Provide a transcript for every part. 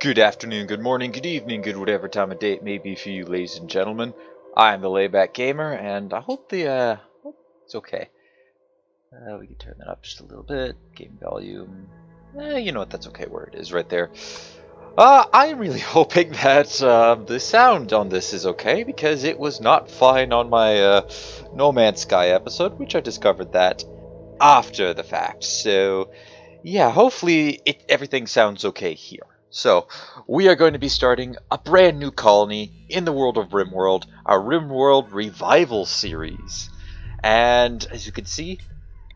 Good afternoon, good morning, good evening, good whatever time of day it may be for you, ladies and gentlemen. I'm the Layback Gamer, and I hope hope it's okay. We can turn that up just a little bit. Game volume. You know what? That's okay where it is, right there. I'm really hoping that the sound on this is okay because it was not fine on my No Man's Sky episode, which I discovered that after the fact. So yeah, hopefully everything sounds okay here. So, we are going to be starting a brand new colony in the world of Rimworld, our Rimworld Revival series. And as you can see,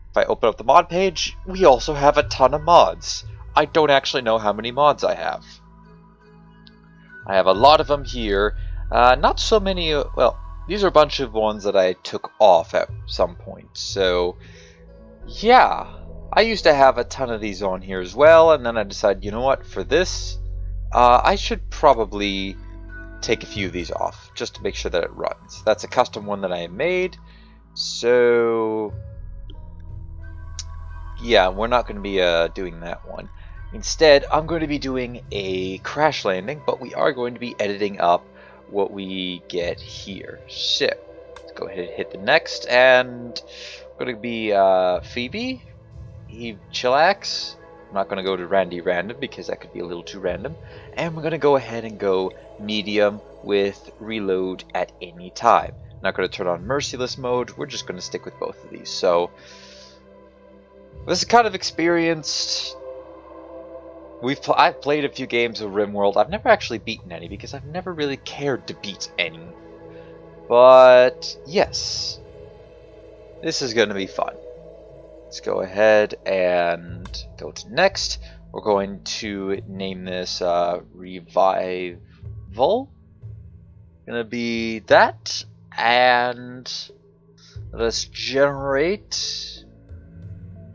if I open up the mod page, we also have a ton of mods. I don't actually know how many mods I have. I have a lot of them here. Not so many, well, these are a bunch of ones that I took off at some point. So, yeah. I used to have a ton of these on here as well, and then I decided, you know what, for this, I should probably take a few of these off, just to make sure that it runs. That's a custom one that I made, so yeah, we're not going to be doing that one. Instead, I'm going to be doing a crash landing, but we are going to be editing up what we get here. So, let's go ahead and hit the next, and we're going to be Phoebe. Chillax. I'm not going to go to Randy Random because that could be a little too random. And we're going to go ahead and go medium with reload at any time. Not going to turn on merciless mode. We're just going to stick with both of these. So this is kind of experienced. I've played a few games of Rimworld. I've never actually beaten any because I've never really cared to beat any. But yes, this is going to be fun. Let's go ahead and go to next. We're going to name this Revival. Gonna be that, and let's generate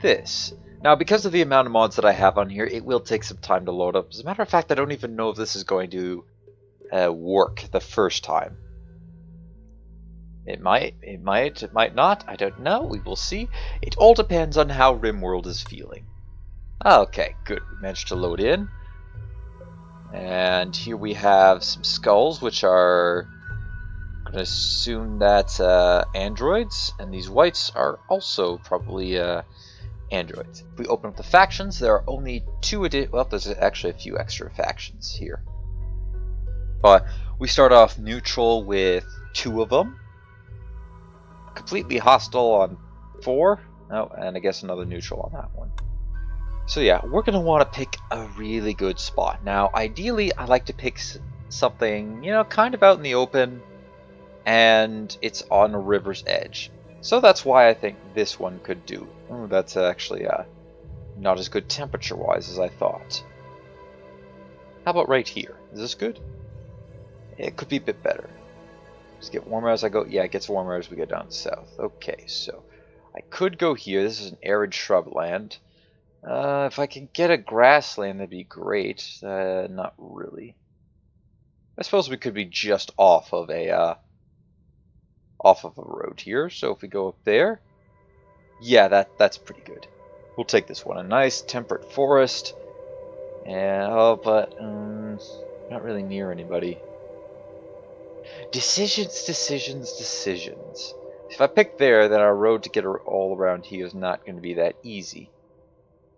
this. Now, because of the amount of mods that I have on here, it will take some time to load up. As a matter of fact, I don't even know if this is going to work the first time. It might not, I don't know, we will see. It all depends on how Rimworld is feeling. Okay, good, we managed to load in. And here we have some skulls, which are, I'm going to assume that's androids, and these whites are also probably androids. If we open up the factions, there are only well, there's actually a few extra factions here. But we start off neutral with 2 of them. Completely hostile on 4. Oh, and I guess another neutral on that one. So yeah, we're going to want to pick a really good spot. Now, ideally, I like to pick something, you know, kind of out in the open, and it's on a river's edge. So that's why I think this one could do. Oh, that's actually not as good temperature-wise as I thought. How about right here? Is this good? It could be a bit better. Does it get warmer as I go? Yeah, it gets warmer as we go down south. Okay, so I could go here. This is an arid shrubland. If I can get a grassland, that'd be great. Not really. I suppose we could be just off of a road here. So if we go up there, yeah, that's pretty good. We'll take this one. A nice temperate forest. And but not really near anybody. Decisions. If I pick there, then our road to get all around here is not going to be that easy.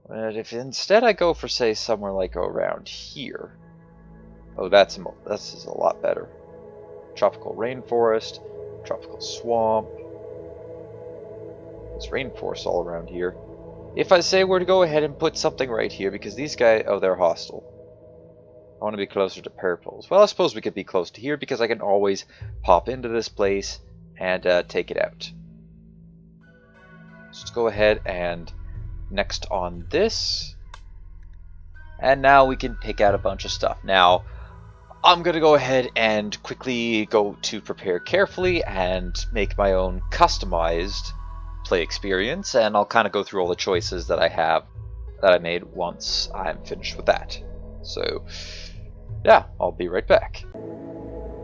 But if instead I go for, say, somewhere like around here. Oh, this is a lot better. Tropical rainforest, tropical swamp. There's rainforest all around here. If I say we're to go ahead and put something right here, because these guys, oh, they're hostile. I want to be closer to purples. Well, I suppose we could be close to here because I can always pop into this place and take it out. So let's go ahead and next on this. And now we can pick out a bunch of stuff. Now, I'm going to go ahead and quickly go to prepare carefully and make my own customized play experience. And I'll kind of go through all the choices that I made once I'm finished with that. So, yeah, I'll be right back.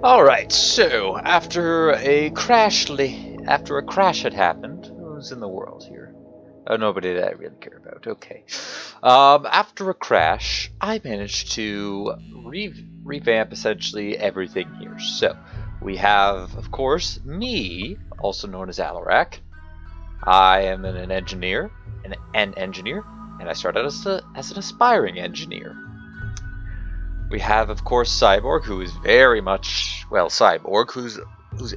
Alright, so after a crash had happened, who's in the world here? Oh, nobody that I really care about. Okay. After a crash, I managed to revamp essentially everything here. So, we have, of course, me, also known as Alarak. I am an engineer, an engineer, and I started as an aspiring engineer. We have, of course, Cyborg, who is very much, well, Cyborg, whose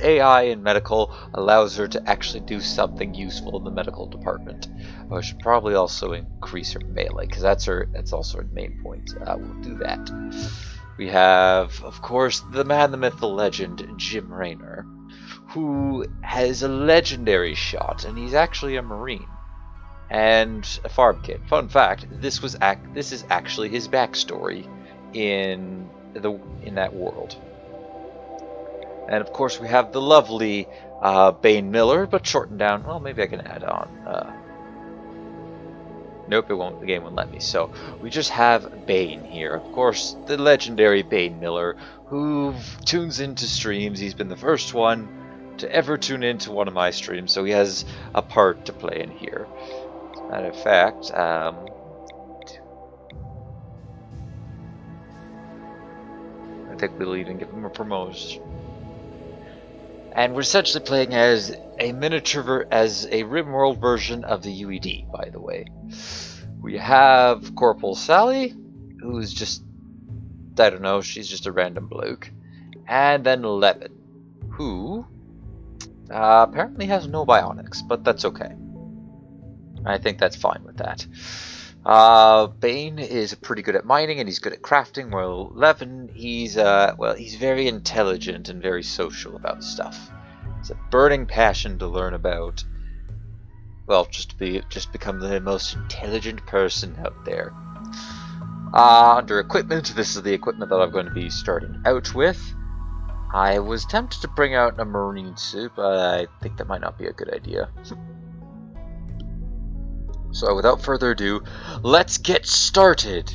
AI in medical allows her to actually do something useful in the medical department. I should probably also increase her melee, because that's also her main point. We'll do that. We have, of course, the man, the myth, the legend, Jim Raynor, who has a legendary shot, and he's actually a Marine and a farm kid. Fun fact: this is actually his backstory in that world. And of course, we have the lovely Bane Miller, but shortened down. Well, maybe I can add on. Nope, it won't. The game won't let me. So we just have Bane here. Of course, the legendary Bane Miller, who tunes into streams. He's been the first one to ever tune into one of my streams, so he has a part to play in here. As a matter of fact, I think we'll even give him a promotion. And we're essentially playing as a Rimworld version of the UED, by the way. We have Corporal Sally, who's just, I don't know, she's just a random bloke. And then Levin, who apparently has no bionics, but that's okay. I think that's fine with that. Bane is pretty good at mining and he's good at crafting, while Levin, he's very intelligent and very social about stuff. It's a burning passion to learn about, well, just become the most intelligent person out there. Under equipment, this is the equipment that I'm going to be starting out with. I was tempted to bring out a marine suit, but I think that might not be a good idea. So without further ado, let's get started!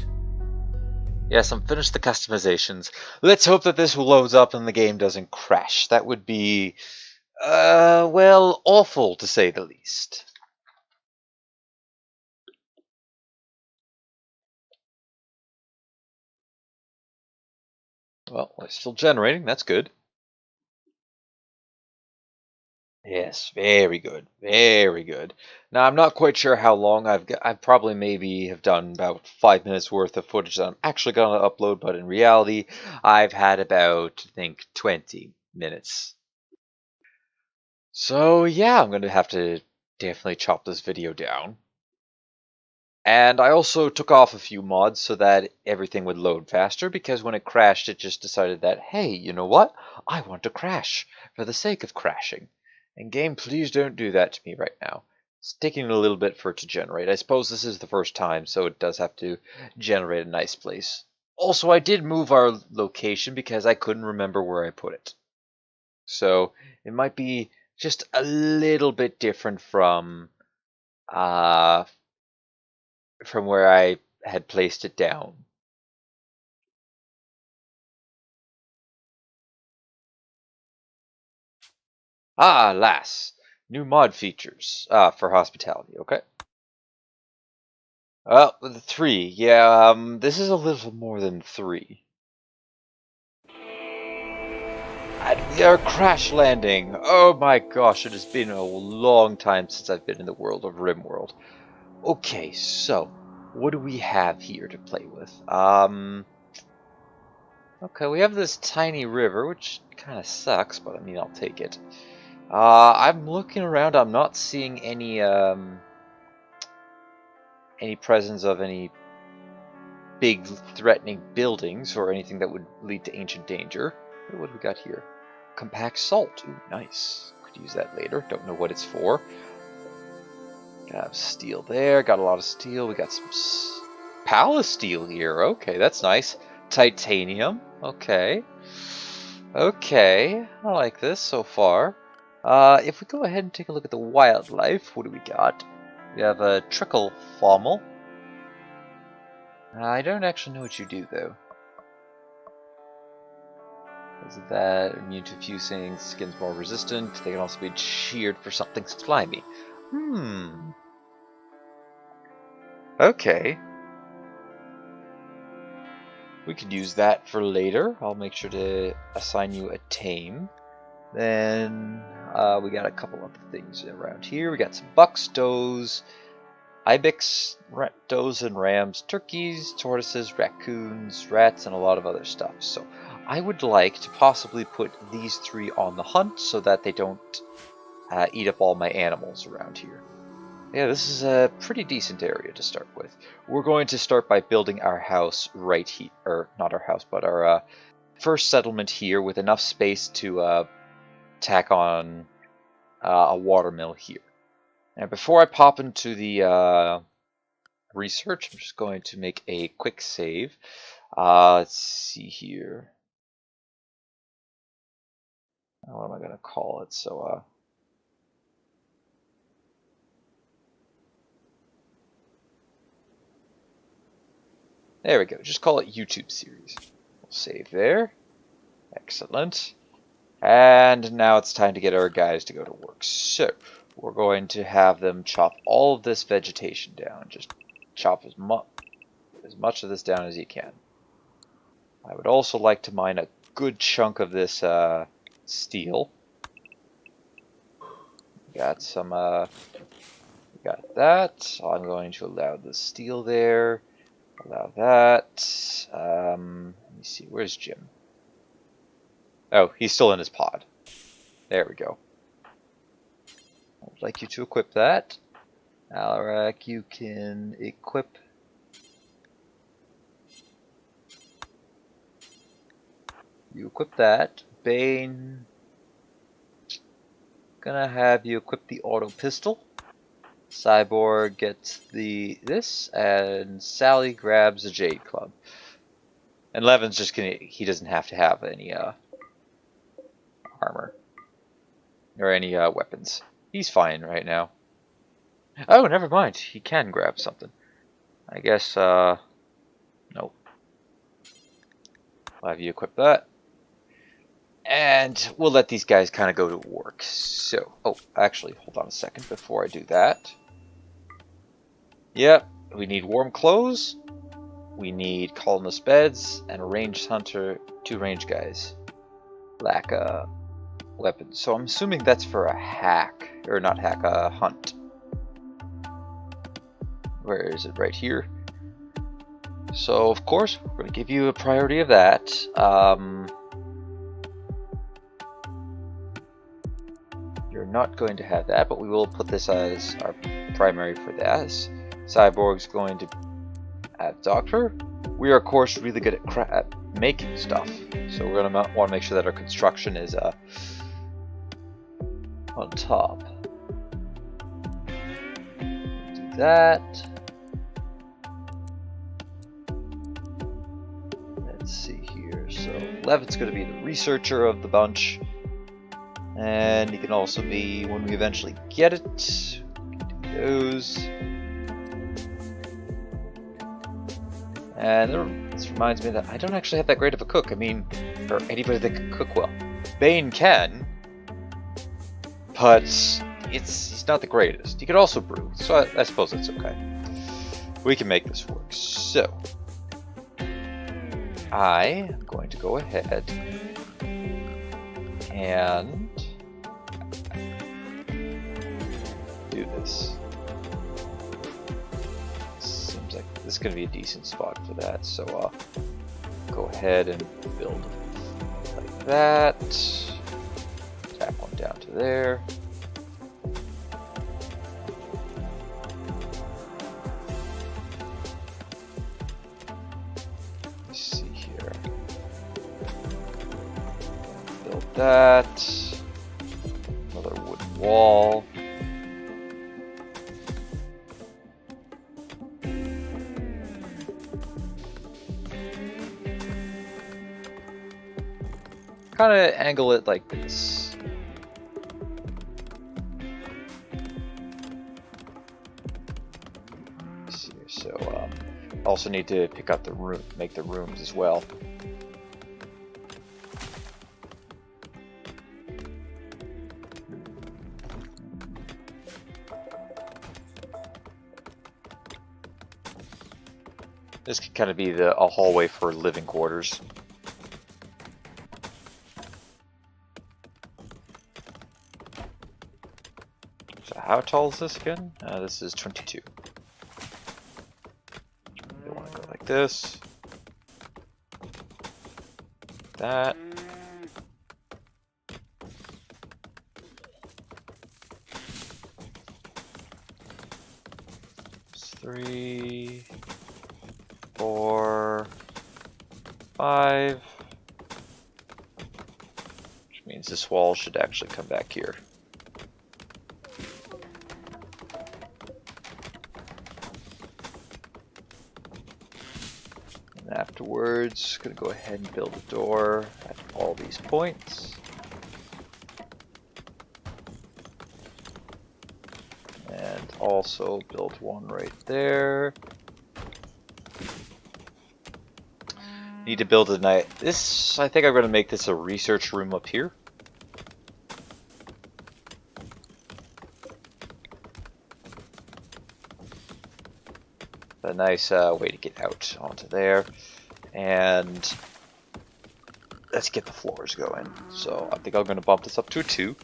Yes, I'm finished the customizations. Let's hope that this loads up and the game doesn't crash. That would be, well, awful to say the least. Well, it's still generating, that's good. Yes, very good, very good. Now I'm not quite sure how long I've probably maybe have done about 5 minutes worth of footage that I'm actually gonna upload, but in reality, I've had about, I think, 20 minutes. So yeah, I'm gonna have to definitely chop this video down. And I also took off a few mods so that everything would load faster, because when it crashed, it just decided that, hey, you know what? I want to crash for the sake of crashing. And game, please don't do that to me right now. It's taking a little bit for it to generate. I suppose this is the first time, so it does have to generate a nice place. Also, I did move our location because I couldn't remember where I put it. So it might be just a little bit different from where I had placed it down. Ah, alas. New mod features for hospitality, okay. Well, the 3. Yeah, this is a little more than 3. And we are crash landing. Oh my gosh, it has been a long time since I've been in the world of Rimworld. Okay, so what do we have here to play with? Okay, we have this tiny river, which kind of sucks, but I mean, I'll take it. I'm looking around. I'm not seeing any presence of any big threatening buildings or anything that would lead to ancient danger. What do we got here? Compact salt. Ooh, nice. Could use that later. Don't know what it's for. Got steel there. Got a lot of steel. We got some palace steel here. Okay, that's nice. Titanium. Okay. Okay. I like this so far. If we go ahead and take a look at the wildlife, what do we got? We have a trickle fommel. I don't actually know what you do, though. Is it that immune to a few things, skin's more resistant? They can also be cheered for something slimy. Okay. We could use that for later. I'll make sure to assign you a tame. Then we got a couple other things around here. We got some bucks, does, ibex, does and rams, turkeys, tortoises, raccoons, rats, and a lot of other stuff. So I would like to possibly put these 3 on the hunt so that they don't eat up all my animals around here. Yeah, this is a pretty decent area to start with. We're going to start by building our house right here, or not our house, but our first settlement here with enough space to tack on a watermill here. Now, before I pop into the research, I'm just going to make a quick save. Let's see here. What am I going to call it? So, there we go. Just call it YouTube series. We'll save there. Excellent. And now it's time to get our guys to go to work. So, we're going to have them chop all of this vegetation down. Just chop as much of this down as you can. I would also like to mine a good chunk of this steel. Got some, we got that. So I'm going to allow the steel there. Allow that. Let me see, where's Jim? Oh, he's still in his pod. There we go. I'd like you to equip that. Alarak, you can equip. You equip that. Bane, gonna have you equip the auto pistol. Cyborg gets this, and Sally grabs a Jade Club. And Levin's just gonna, he doesn't have to have any armor or any weapons. He's fine right now. Oh, never mind. He can grab something. I guess nope. I'll have you equip that. And we'll let these guys kind of go to work. So, oh, actually, hold on a second before I do that. Yep, we need warm clothes. We need colonist beds and a ranged hunter, 2 range guys. Lack a weapon. So I'm assuming that's for a hack, or not hack, a hunt. Where is it? Right here. So of course we're going to give you a priority of that. You're not going to have that, but we will put this as our primary for this. Cyborg's going to have doctor. We are of course really good at making stuff, so we're going to want to make sure that our construction is on top. Do that. Let's see here. So Levitt's going to be the researcher of the bunch, and he can also be, when we eventually get it, those. And this reminds me that I don't actually have that great of a cook. I mean, or anybody that can cook well. Bane can, but he's not the greatest. He could also brew, so I suppose it's okay. We can make this work. So I am going to go ahead and do this. Seems like this is going to be a decent spot for that, so I'll go ahead and build like that. Tap one down to there. Let's see here. Build that. Another wooden wall. Kind of angle it like this. So also need to pick up the room, make the rooms as well. This could kind of be a hallway for living quarters. So how tall is this again? This is 22. You want to go like this. That. It's 3, 4, 5. Which means this wall should actually come back here. And afterwards, gonna go ahead and build a door at all these points. And also build one right there. Need to build a night. This, I think I'm going to make this a research room up here. A nice way to get out onto there. And let's get the floors going. So I think I'm going to bump this up to a 2.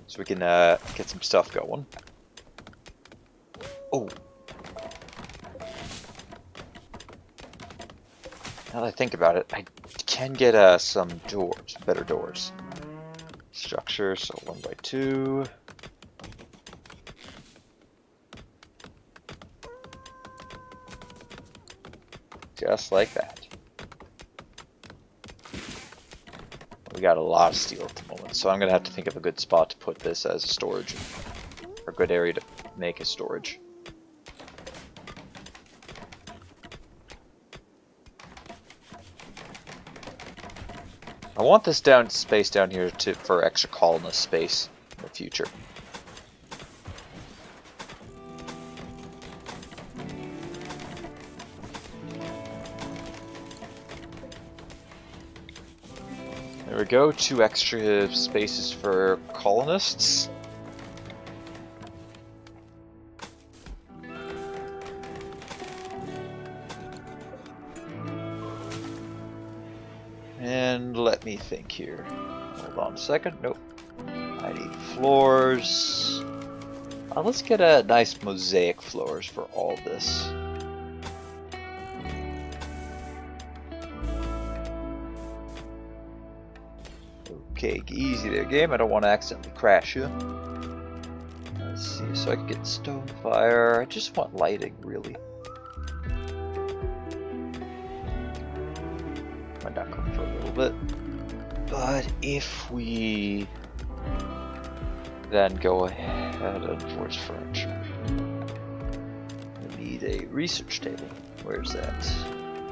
So we can get some stuff going. Oh. Now that I think about it, I can get some doors, better doors. Structure, so 1 by 2. Just like that. We got a lot of steel at the moment, so I'm going to have to think of a good spot to put this as a storage. Or a good area to make a storage. I want this space down here for extra colonist space in the future. There we go, 2 extra spaces for colonists. And let me think here. Hold on a second. Nope. I need floors. Let's get a nice mosaic floors for all this. Okay, easy there, game. I don't want to accidentally crash you. Let's see. So I can get stone fire. I just want lighting, really. Might not come for a little bit. But if we then go ahead and force furniture, we need a research table. Where's that?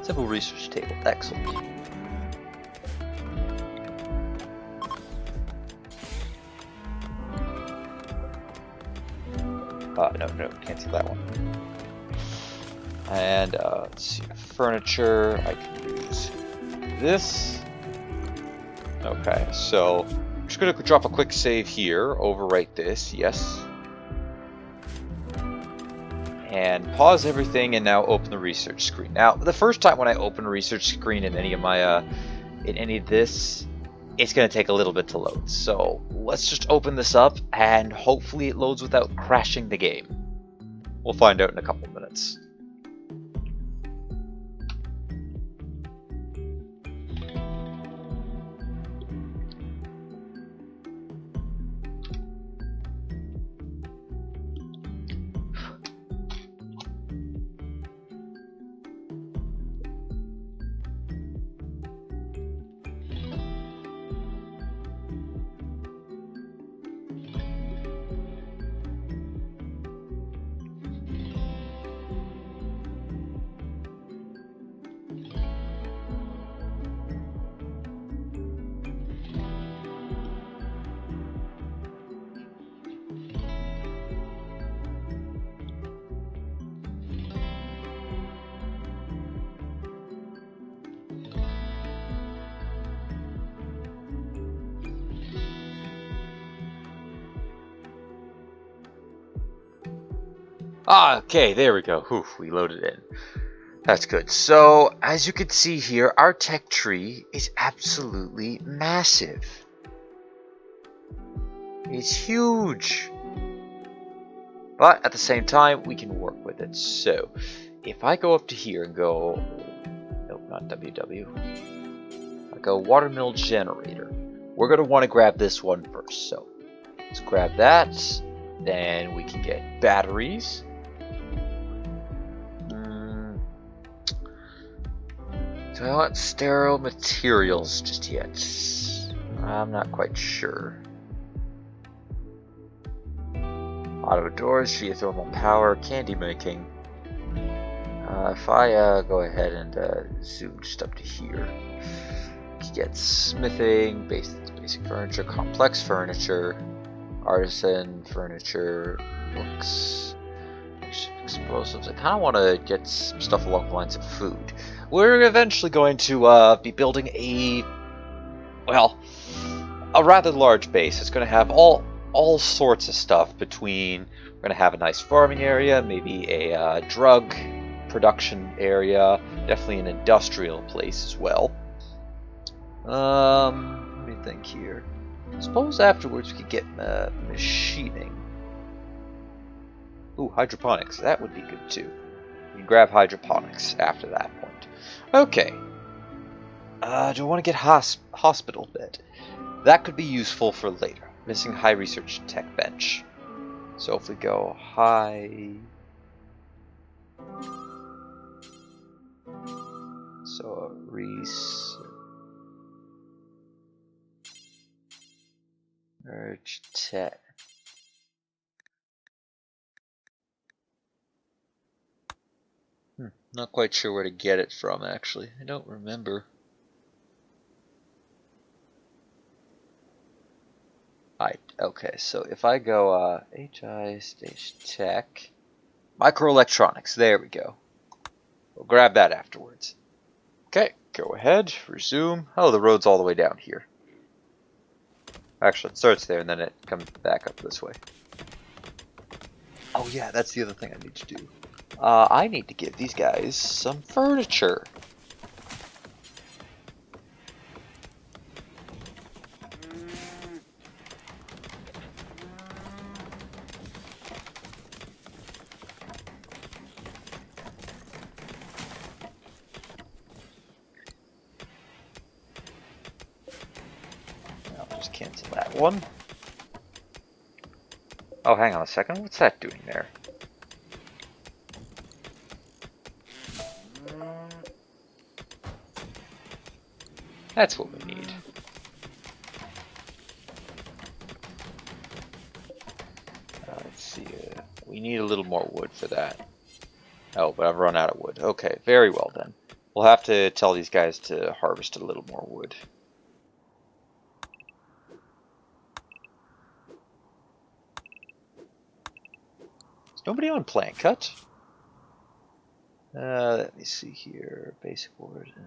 Simple research table. Excellent. No, can't see that one. And let's see, furniture. I can use this. Okay, so I'm just gonna drop a quick save here, overwrite this, yes. And pause everything and now open the research screen. Now, the first time when I open a research screen in any of my in any of this, it's gonna take a little bit to load. So let's just open this up and hopefully it loads without crashing the game. We'll find out in a couple minutes. Ah, okay, there we go. Whew, we loaded in. That's good. So, as you can see here, our tech tree is absolutely massive. It's huge. But at the same time, we can work with it. So, if I go up to here and go... Nope, not WW. I go watermill generator. We're going to want to grab this one first. So, let's grab that. Then we can get batteries. Do I want sterile materials just yet? I'm not quite sure. Auto doors, geothermal power, candy making. If I go ahead and zoom just up to here, you get smithing, basic furniture, complex furniture, artisan furniture, books, explosives. I kind of want to get some stuff along the lines of food. We're eventually going to be building a rather large base. It's going to have all sorts of stuff between. We're going to have a nice farming area, maybe a drug production area, definitely an industrial place as well. Let me think here. Suppose afterwards we could get machining. Ooh, hydroponics. That would be good too. You can grab hydroponics after that point. Okay. Do I want to get hospital bed? That could be useful for later. Missing high research tech bench. So if we go high... So research tech. Not quite sure where to get it from, actually. I don't remember. Okay, so if I go HI stage tech, microelectronics, there we go. We'll grab that afterwards. Okay, go ahead, resume. Oh, the road's all the way down here. Actually, it starts there and then it comes back up this way. Oh yeah, that's the other thing I need to do. I need to give these guys some furniture. I'll just cancel that one. Oh, hang on a second. What's that doing there? That's what we need. Let's see. We need a little more wood for that. Oh, but I've run out of wood. Okay, very well then. We'll have to tell these guys to harvest a little more wood. Is nobody on plant cut? Let me see here. Basic orders and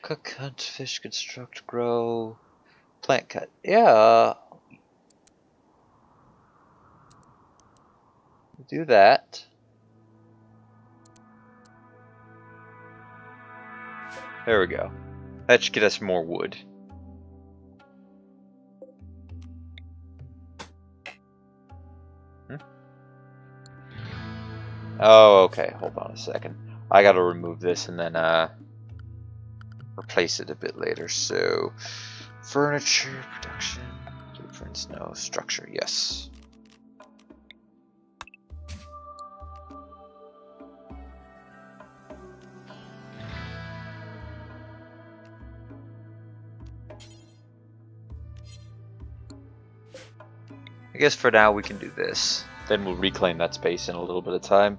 cook, hunt, fish, construct, grow, plant cut. Yeah, do that. There we go. That should get us more wood. Oh, okay. Hold on a second. I gotta remove this and then replace it a bit later. So, furniture, production, blueprints, no. Structure, yes. I guess for now we can do this. Then we'll reclaim that space in a little bit of time.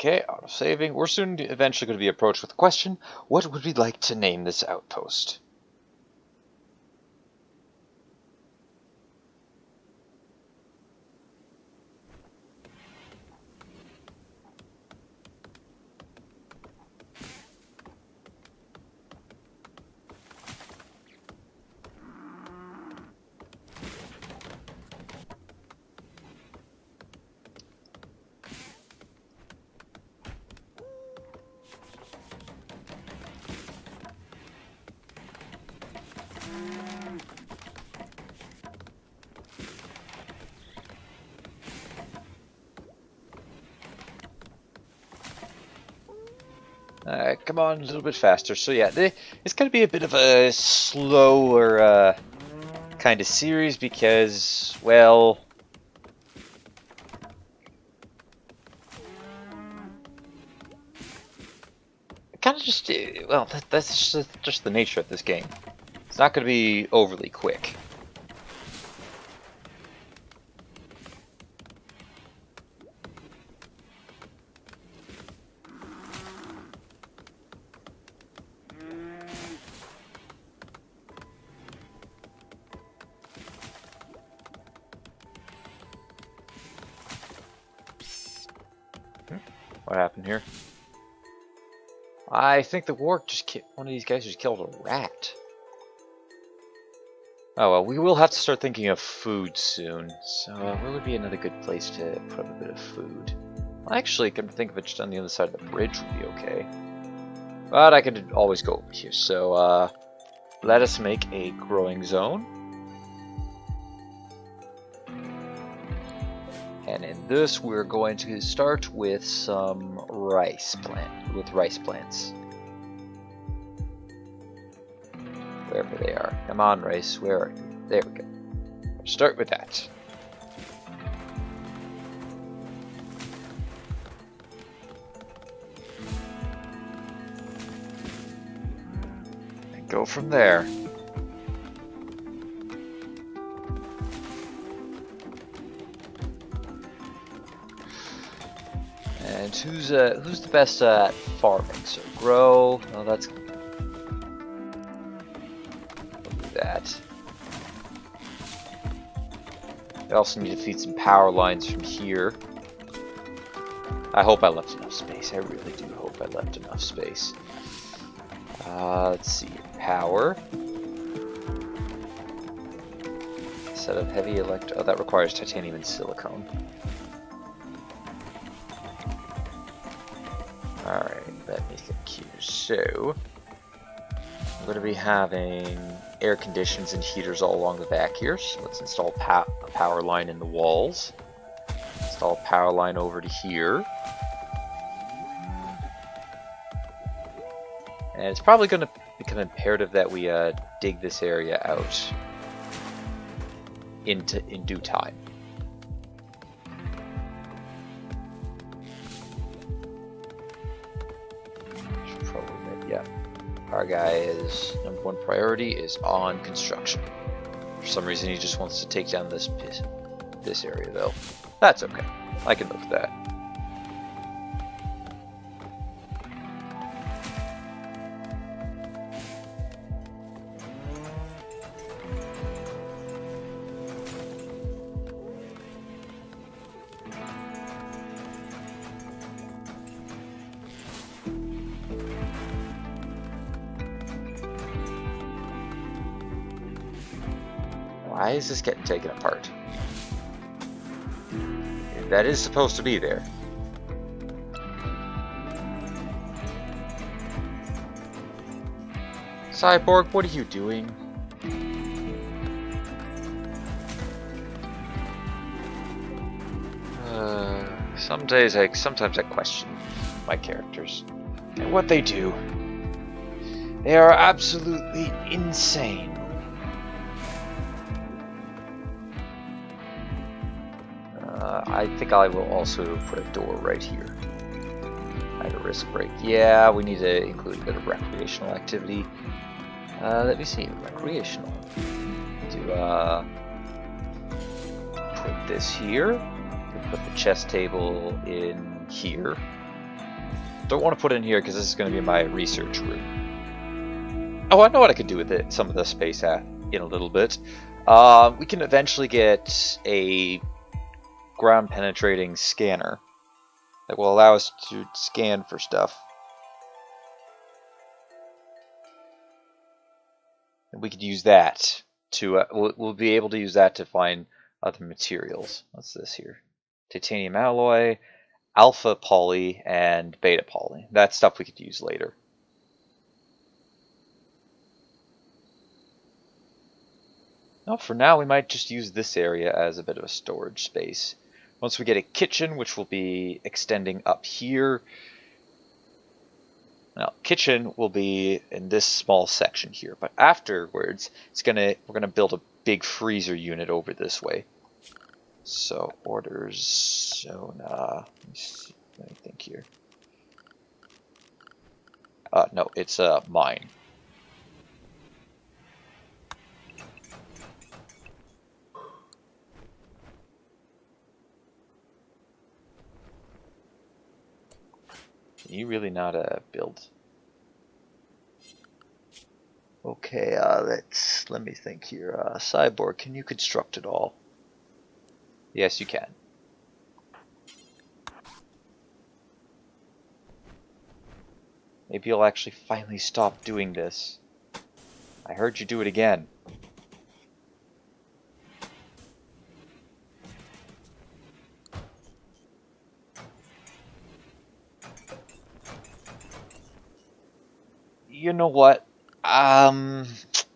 Okay, auto-saving. We're soon eventually going to be approached with the question, what would we like to name this outpost? Come on, a little bit faster. So yeah, it's going to be a bit of a slower kind of series because, well, kind of just, well, that's just the nature of this game. It's not going to be overly quick. What happened here? I think the warg just one of these guys just killed a rat. Oh well, we will have to start thinking of food soon. So where would be another good place to put up a bit of food? Well, actually, come to think of it, just on the other side of the bridge would be okay. But I could always go over here. So let us make a growing zone. And in this, we're going to start with some rice plants. Wherever they are. Come on, rice. Where are you? There we go. Start with that. And go from there. And who's the best at farming? So grow. Oh, that's. We'll do that. We also need to feed some power lines from here. I hope I left enough space. I really do hope I left enough space. Let's see. Power. Set of heavy Oh, that requires titanium and silicone. Alright, let me think here. So, I'm going to be having air conditions and heaters all along the back here. So let's install a power line in the walls. Install a power line over to here. And it's probably going to become imperative that we dig this area out in due time. Yeah, our guy's #1 priority is on construction. For some reason, he just wants to take down this area, though. That's okay. I can live with that. Why is this getting taken apart? That is supposed to be there. Cyborg, what are you doing? Sometimes I question my characters and what they do. They are absolutely insane. I think I will also put a door right here. At a risk break. Yeah, we need to include a bit of recreational activity. Let me see, recreational. To put this here. Put the chess table in here. Don't want to put it in here because this is going to be my research room. Oh, I know what I could do with it. Some of the space in a little bit. We can eventually get a ground penetrating scanner that will allow us to scan for stuff. And we could use that to, we'll be able to use that to find other materials. What's this here? Titanium alloy, alpha poly, and beta poly. That's stuff we could use later. Well, for now, we might just use this area as a bit of a storage space. Once we get a kitchen, which will be extending up here. Now, kitchen will be in this small section here, but afterwards, we're gonna build a big freezer unit over this way. So orders zone. Let me think here. No, it's mine. Can you really not build? Okay, let me think here. Cyborg, can you construct it all? Yes, you can. Maybe you'll actually finally stop doing this. I heard you do it again. You know what?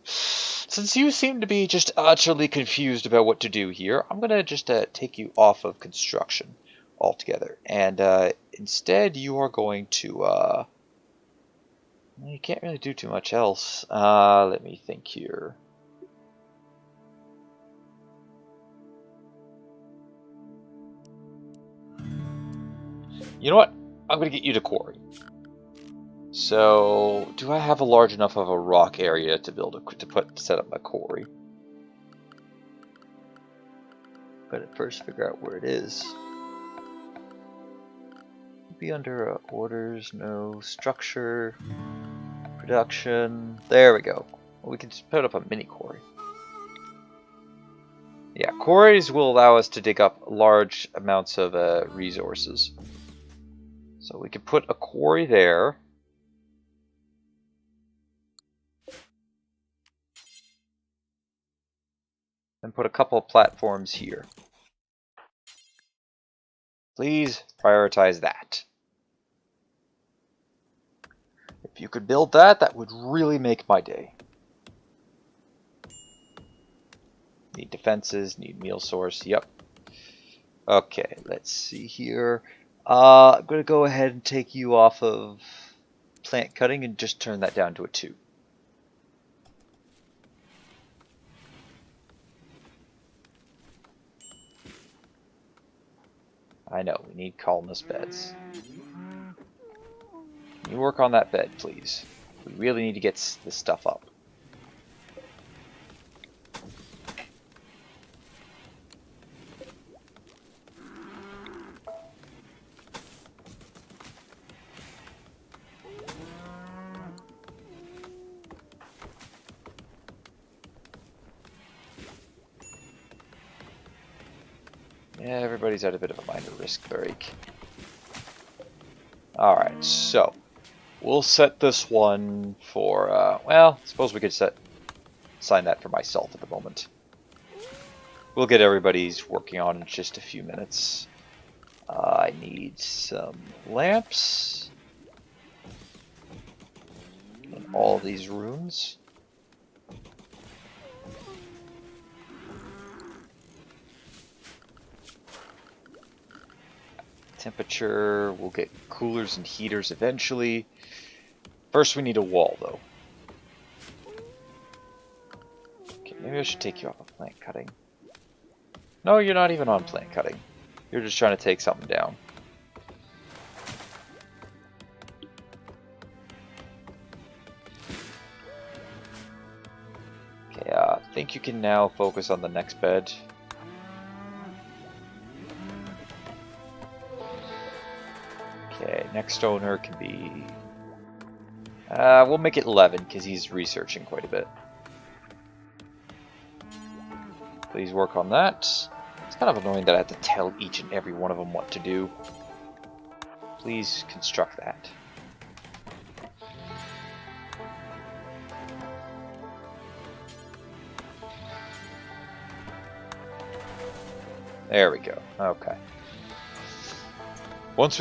Since you seem to be just utterly confused about what to do here, I'm gonna just take you off of construction altogether, and instead you are going to you can't really do too much else. Let me think here. You know what? I'm gonna get you to quarry. So, do I have a large enough of a rock area to set up my quarry? Gotta first figure out where it is. Be under orders, no structure, production. There we go. We can just put up a mini quarry. Yeah, quarries will allow us to dig up large amounts of resources. So we could put a quarry there. And put a couple of platforms here. Please prioritize that. If you could build that, that would really make my day. Need defenses, need meal source, yep. Okay, let's see here. I'm going to go ahead and take you off of plant cutting and just turn that down to a 2. I know, we need colonist beds. Can you work on that bed, please? We really need to get this stuff up. Yeah, everybody's at a bit of a minor risk break. Alright, so we'll set this one for, well, I suppose we could assign that for myself at the moment. We'll get everybody's working on in just a few minutes. I need some lamps in all these rooms. Temperature, we'll get coolers and heaters eventually. First we need a wall though. Okay, maybe I should take you off of plant cutting. No, you're not even on plant cutting. You're just trying to take something down. Okay, I think you can now focus on the next bed. Okay, next owner can be... we'll make it 11, because he's researching quite a bit. Please work on that. It's kind of annoying that I have to tell each and every one of them what to do. Please construct that. There we go. Okay. Once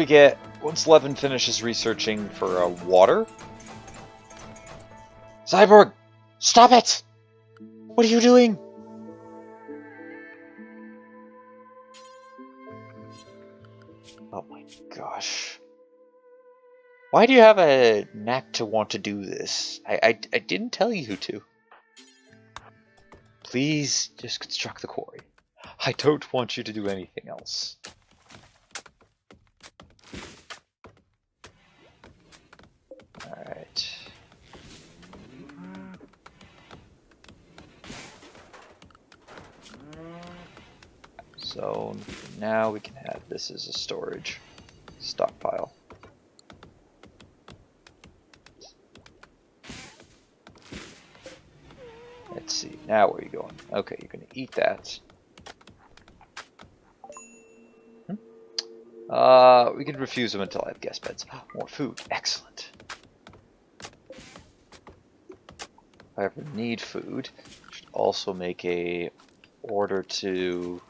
Levin finishes researching for water... Cyborg! Stop it! What are you doing? Oh my gosh. Why do you have a knack to want to do this? I didn't tell you to. Please just construct the quarry. I don't want you to do anything else. Alright. So now we can have this as a storage stockpile. Let's see, now where are you going? Okay, you're going to eat that. We can refuse them until I have guest beds. More food, excellent. If I ever need food, I should also make a order to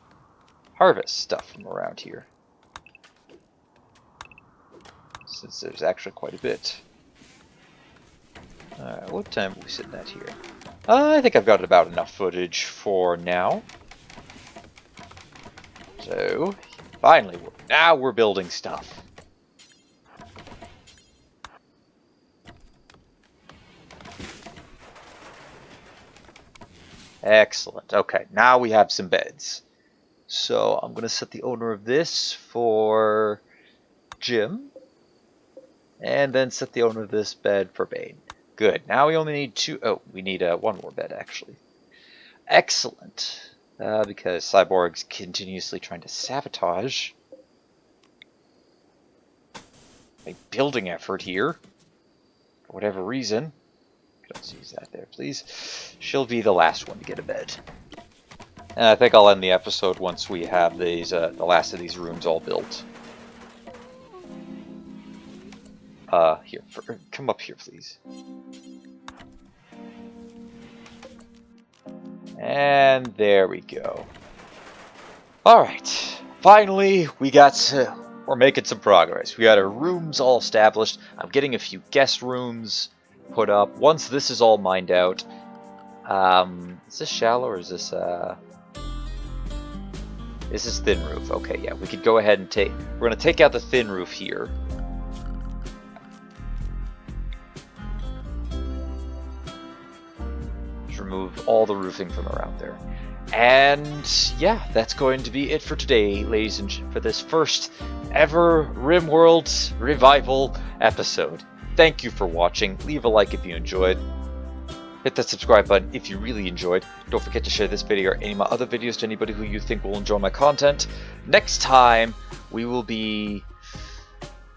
harvest stuff from around here, since there's actually quite a bit. Alright, what time are we sitting at here? I think I've got about enough footage for now. So, finally, now we're building stuff. Excellent. Okay, now we have some beds. So I'm going to set the owner of this for Jim. And then set the owner of this bed for Bane. Good. Now we only need two. Oh, we need one more bed, actually. Excellent. Because Cyborg's continuously trying to sabotage a building effort here. For whatever reason. Let's use that there, please. She'll be the last one to get a bed. And I think I'll end the episode once we have these, the last of these rooms all built. Here, come up here, please. And there we go. Alright, finally we're making some progress. We got our rooms all established. I'm getting a few guest rooms put up. Once this is all mined out, is this shallow or is this thin roof? Okay, yeah, we could go ahead and we're going to take out the thin roof here. Just remove all the roofing from around there. And yeah, that's going to be it for today, ladies and for this first ever Rimworld revival episode. Thank you for watching. Leave a like if you enjoyed. Hit that subscribe button if you really enjoyed. Don't forget to share this video or any of my other videos to anybody who you think will enjoy my content. Next time, we will be...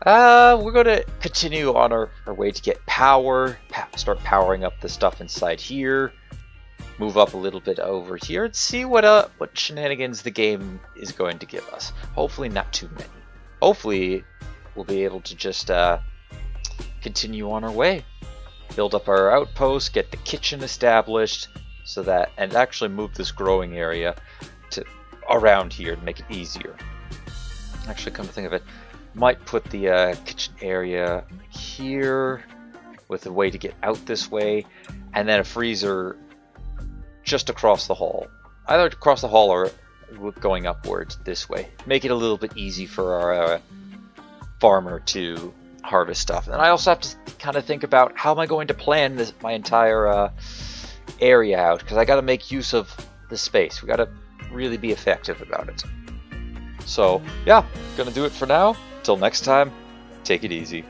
we're going to continue on our way to get power. Start powering up the stuff inside here. Move up a little bit over here and see what shenanigans the game is going to give us. Hopefully not too many. Hopefully, we'll be able to just continue on our way. Build up our outpost, get the kitchen established, so that, and actually move this growing area to around here to make it easier. Actually, come to think of it, might put the kitchen area here with a way to get out this way, and then a freezer just across the hall. Either across the hall or going upwards this way. Make it a little bit easy for our farmer to harvest stuff. And I also have to kind of think about how am I going to plan my entire area out, because I got to make use of the space. We got to really be effective about it. So yeah, gonna do it for now. Till next time, take it easy.